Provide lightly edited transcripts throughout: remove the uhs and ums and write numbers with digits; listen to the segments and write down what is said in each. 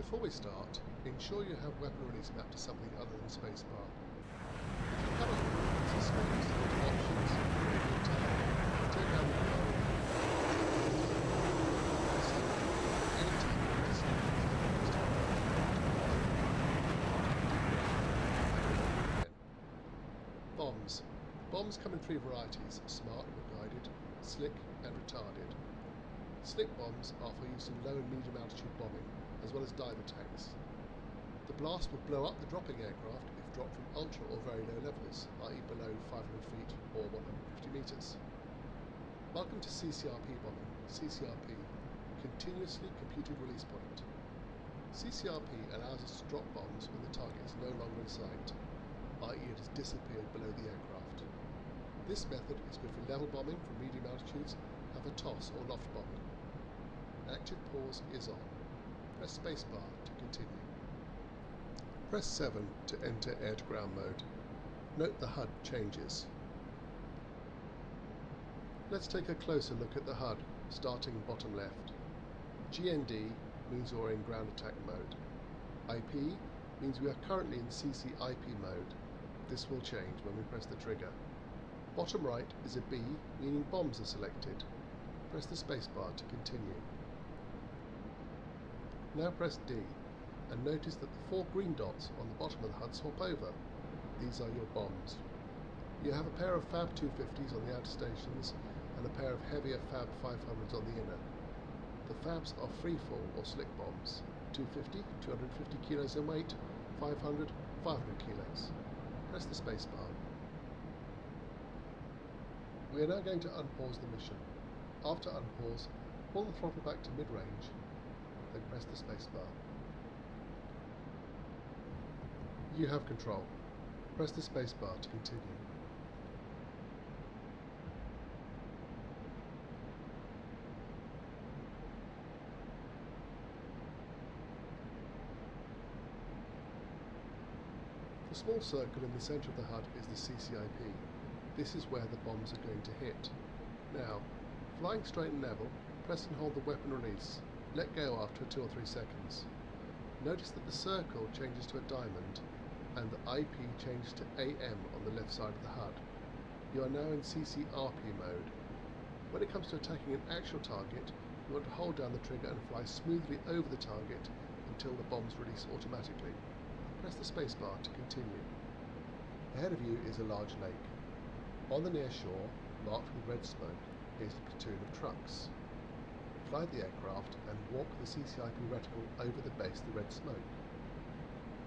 Before we start, ensure you have weapon release mapped to something other than spacebar. If you cannot release the space, go to options, radio tab, turn down the volume. Bombs. Bombs come in three varieties: smart or guided, slick and retarded. Slick bombs are for use in low and medium altitude bombing, as well as dive attacks. The blast will blow up the dropping aircraft if dropped from ultra or very low levels, i.e. below 500 feet or 150 metres. Welcome to CCRP bombing. CCRP, Continuously Computed Release Point. CCRP allows us to drop bombs when the target is no longer in sight, i.e. it has disappeared below the aircraft. This method is good for level bombing from medium altitudes and for toss or loft bombing. Active pause is on. Press spacebar to continue. Press 7 to enter air-to-ground mode. Note the HUD changes. Let's take a closer look at the HUD, starting bottom left. GND means we're in ground attack mode. IP means we are currently in CCIP mode. This will change when we press the trigger. Bottom right is a B, meaning bombs are selected. Press the spacebar to continue. Now press D, and notice that the four green dots on the bottom of the HUD swap over. These are your bombs. You have a pair of Fab 250s on the outer stations and a pair of heavier Fab 500s on the inner. The Fabs are freefall or slick bombs: 250, 250 kilos in weight, 500, 500 kilos. Press the spacebar. We are now going to unpause the mission. After unpause, pull the throttle back to mid-range, then press the spacebar. You have control. Press the spacebar to continue. The small circle in the centre of the HUD is the CCIP. This is where the bombs are going to hit. Now, flying straight and level, press and hold the weapon release. Let go after 2 or 3 seconds. Notice that the circle changes to a diamond and the IP changes to AM on the left side of the HUD. You are now in CCRP mode. When it comes to attacking an actual target, you want to hold down the trigger and fly smoothly over the target until the bombs release automatically. Press the spacebar to continue. Ahead of you is a large lake. On the near shore, marked with red smoke, is a platoon of trucks. Fly the aircraft and walk the CCIP reticle over the base of the red smoke.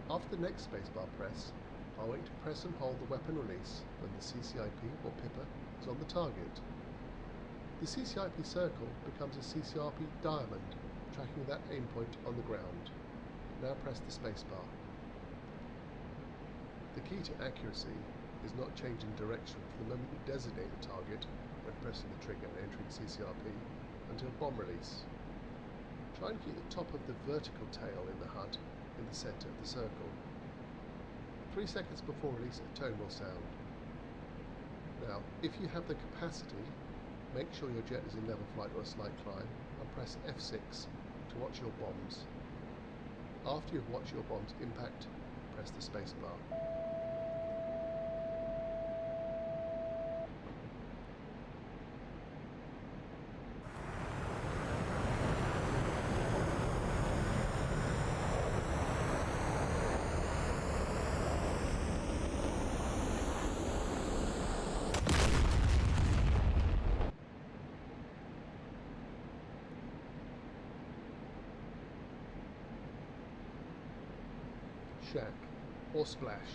After the next spacebar press, I want you to press and hold the weapon release when the CCIP or Pipper is on the target. The CCIP circle becomes a CCRP diamond, tracking that aim point on the ground. Now press the spacebar. The key to accuracy is not changing direction from the moment you designate the target when pressing the trigger and entering CCRP until bomb release. Try and keep the top of the vertical tail in the HUD in the centre of the circle. 3 seconds before release, a tone will sound. Now, if you have the capacity, make sure your jet is in level flight or a slight climb and press F6 to watch your bombs. After you've watched your bombs impact, press the spacebar. Shack, or splash,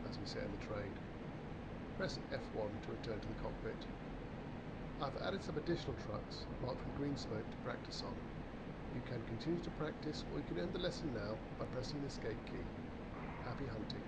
as we say in the trade. Press F1 to return to the cockpit. I've added some additional trucks marked with green smoke to practice on. You can continue to practice, or you can end the lesson now by pressing the escape key. Happy hunting.